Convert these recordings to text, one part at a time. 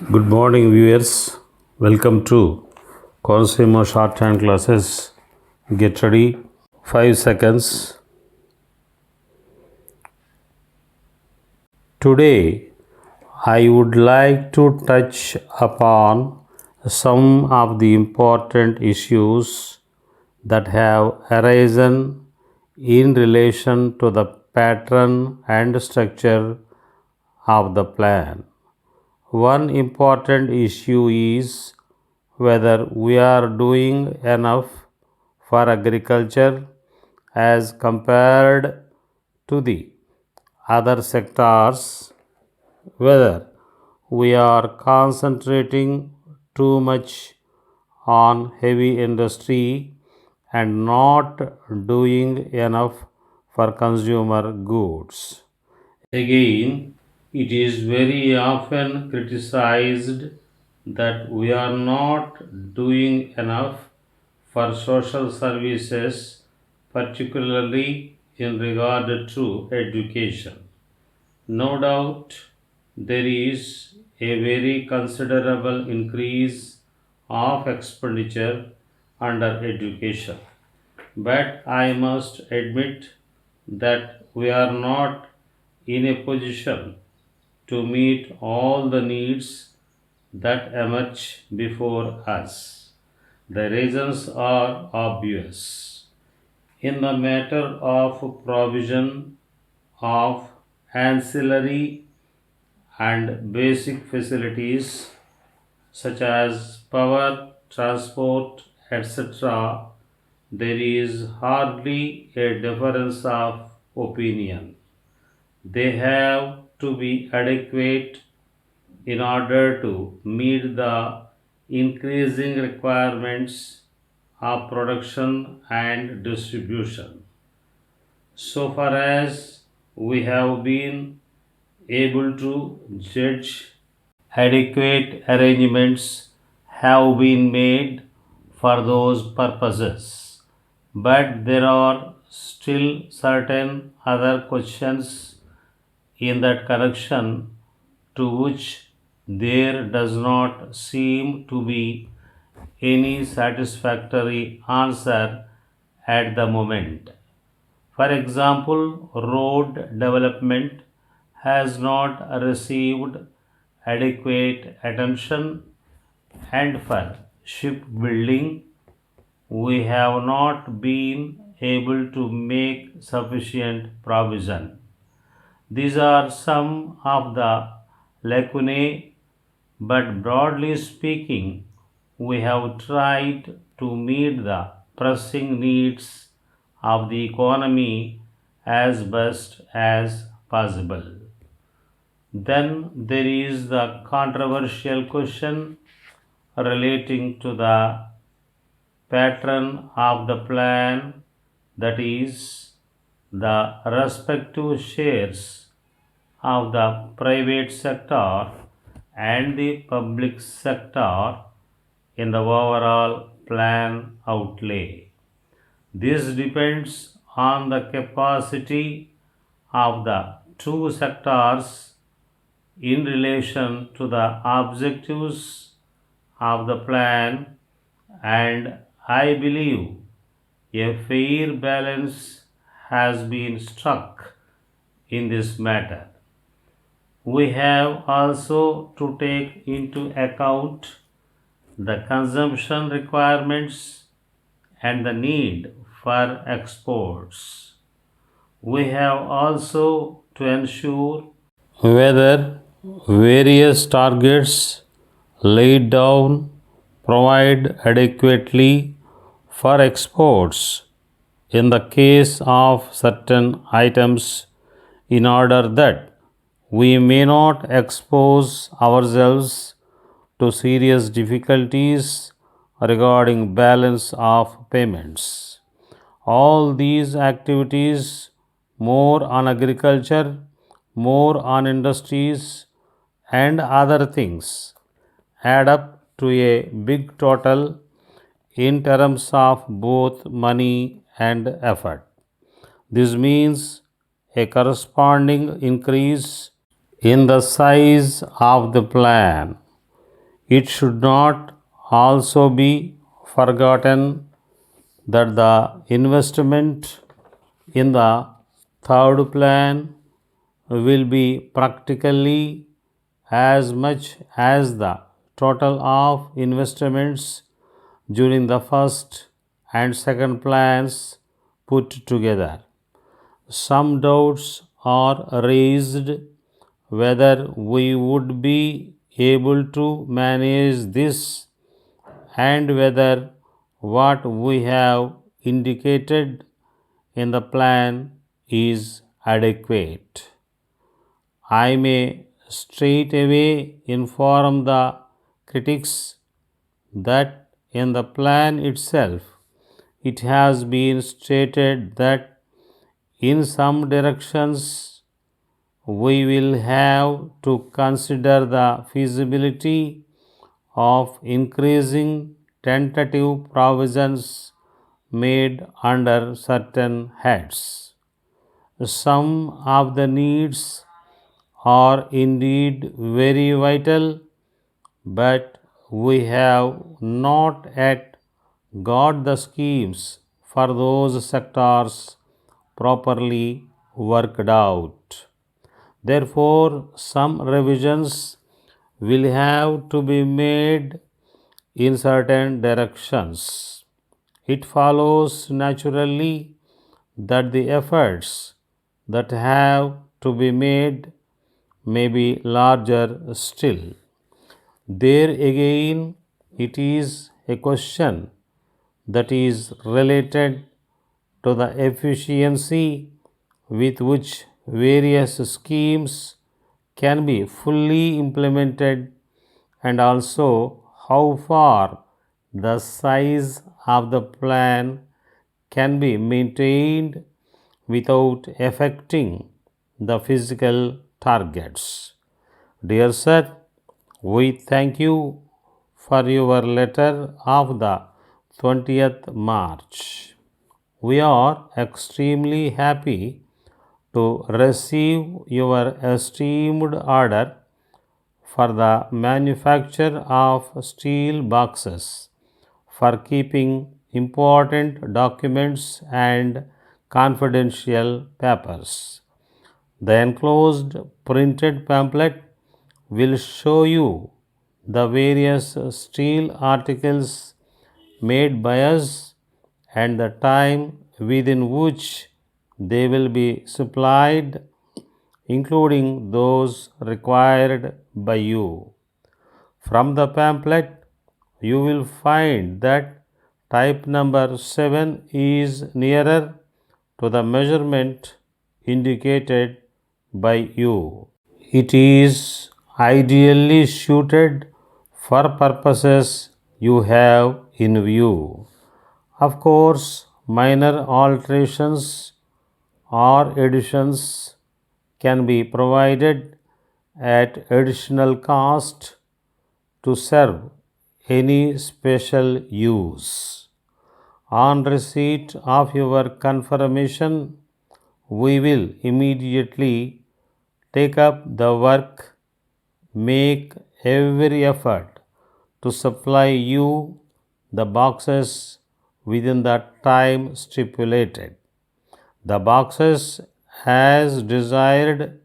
Good morning, viewers. Welcome to Consumer Shorthand Classes. Get ready. 5 seconds. Today, I would like to touch upon some of the important issues that have arisen in relation to the pattern and structure of the plan. One important issue is whether we are doing enough for agriculture as compared to the other sectors, whether we are concentrating too much on heavy industry and not doing enough for consumer goods. Again, it is very often criticized that we are not doing enough for social services, particularly in regard to education. No doubt there is a very considerable increase of expenditure under education, but I must admit that we are not in a position to meet all the needs that emerge before us. The reasons are obvious. In the matter of provision of ancillary and basic facilities such as power, transport, etc., there is hardly a difference of opinion. They have to be adequate in order to meet the increasing requirements of production and distribution. So far as we have been able to judge, adequate arrangements have been made for those purposes, but there are still certain other questions in that connection to which there does not seem to be any satisfactory answer at the moment. For example, road development has not received adequate attention, and for shipbuilding, we have not been able to make sufficient provision. These are some of the lacunae, but broadly speaking, we have tried to meet the pressing needs of the economy as best as possible. Then there is the controversial question relating to the pattern of the plan, that is, the respective shares of the private sector and the public sector in the overall plan outlay. This depends on the capacity of the two sectors in relation to the objectives of the plan, and I believe a fair balance has been struck in this matter. We have also to take into account the consumption requirements and the need for exports. We have also to ensure whether various targets laid down provide adequately for exports in the case of certain items, in order that we may not expose ourselves to serious difficulties regarding balance of payments. All these activities, more on agriculture, more on industries, and other things, add up to a big total in terms of both money and effort. This means a corresponding increase in the size of the plan. It should not also be forgotten that the investment in the third plan will be practically as much as the total of investments during the first and second plans put together. Some doubts are raised whether we would be able to manage this and whether what we have indicated in the plan is adequate. I may straight away inform the critics that in the plan itself it has been stated that in some directions we will have to consider the feasibility of increasing tentative provisions made under certain heads. Some of the needs are indeed very vital, but we have not yet got the schemes for those sectors properly worked out. Therefore, some revisions will have to be made in certain directions. It follows naturally that the efforts that have to be made may be larger still. There again, it is a question that is related to the efficiency with which various schemes can be fully implemented and also how far the size of the plan can be maintained without affecting the physical targets. Dear sir, we thank you for your letter of the 20th March. We are extremely happy to receive your esteemed order for the manufacture of steel boxes for keeping important documents and confidential papers. The enclosed printed pamphlet will show you the various steel articles made by us and the time within which they will be supplied, including those required by you. From the pamphlet, you will find that type number 7 is nearer to the measurement indicated by you. It is ideally suited for purposes you have in view. Of course, minor alterations or additions can be provided at additional cost to serve any special use. On receipt of your confirmation, we will immediately take up the work, make every effort to supply you the boxes within the time stipulated. The boxes, as desired,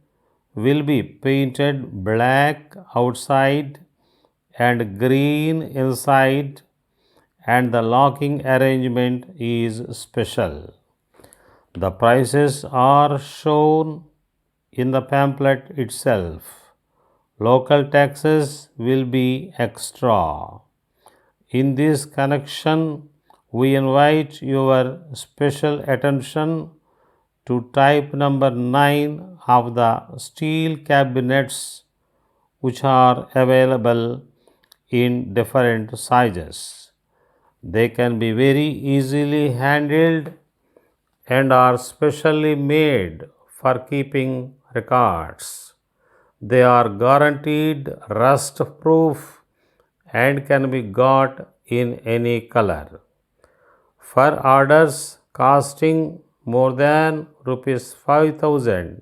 will be painted black outside and green inside, and the locking arrangement is special. The prices are shown in the pamphlet itself. Local taxes will be extra. In this connection, we invite your special attention to type number 9 of the steel cabinets, which are available in different sizes. They can be very easily handled and are specially made for keeping records. They are guaranteed rust proof and can be got in any color. For orders costing more than rupees 5,000,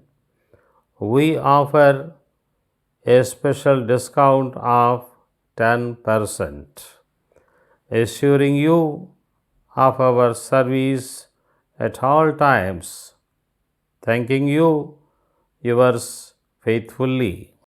we offer a special discount of 10%, assuring you of our service at all times. Thanking you, yours faithfully.